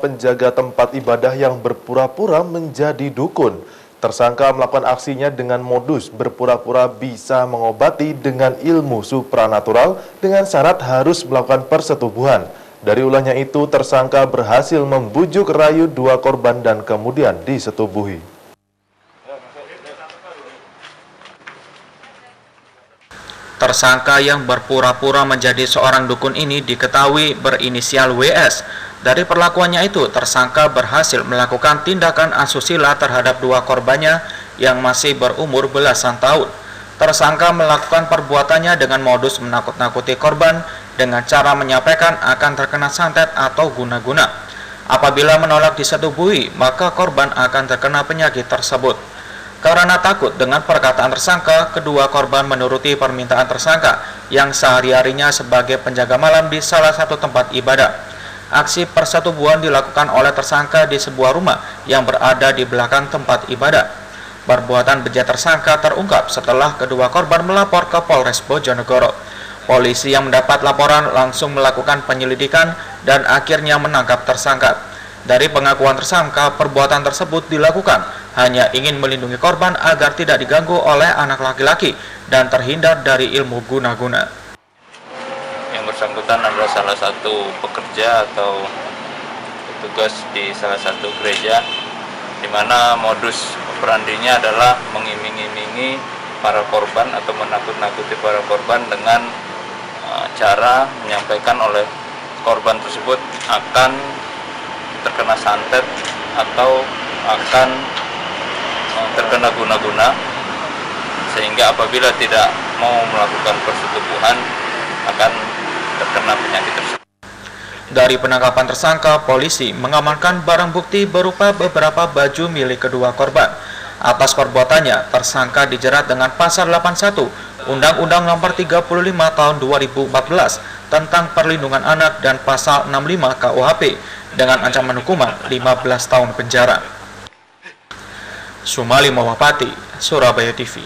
penjaga tempat ibadah yang berpura-pura menjadi dukun. Tersangka melakukan aksinya dengan modus berpura-pura bisa mengobati dengan ilmu supranatural dengan syarat harus melakukan persetubuhan. Dari ulahnya itu, tersangka berhasil membujuk rayu dua korban dan kemudian disetubuhi. Tersangka yang berpura-pura menjadi seorang dukun ini diketahui berinisial WS. Dari perlakuannya itu, tersangka berhasil melakukan tindakan asusila terhadap dua korbannya yang masih berumur belasan tahun. Tersangka melakukan perbuatannya dengan modus menakut-nakuti korban dengan cara menyampaikan akan terkena santet atau guna-guna. Apabila menolak disetubuhi, maka korban akan terkena penyakit tersebut. Karena takut dengan perkataan tersangka, kedua korban menuruti permintaan tersangka yang sehari-harinya sebagai penjaga malam di salah satu tempat ibadah. Aksi persetubuhan dilakukan oleh tersangka di sebuah rumah yang berada di belakang tempat ibadah. Perbuatan bejat tersangka terungkap setelah kedua korban melapor ke Polres Bojonegoro. Polisi yang mendapat laporan langsung melakukan penyelidikan dan akhirnya menangkap tersangka. Dari pengakuan tersangka, perbuatan tersebut dilakukan hanya ingin melindungi korban agar tidak diganggu oleh anak laki-laki dan terhindar dari ilmu guna-guna. Yang bersangkutan adalah salah satu pekerja atau petugas di salah satu gereja, di mana modus operandinya adalah mengiming-imingi para korban atau menakut-nakuti para korban dengan cara menyampaikan oleh korban tersebut akan terkena santet atau akan terkena guna-guna, sehingga apabila tidak mau melakukan persetubuhan akan terkena penyakit tersebut. Dari penangkapan tersangka, polisi mengamankan barang bukti berupa beberapa baju milik kedua korban. Atas perbuatannya, tersangka dijerat dengan pasal 81 Undang-Undang Nomor 35 Tahun 2014 tentang Perlindungan Anak dan pasal 65 KUHP dengan ancaman hukuman 15 tahun penjara. Sumali Mawapati, Surabaya TV.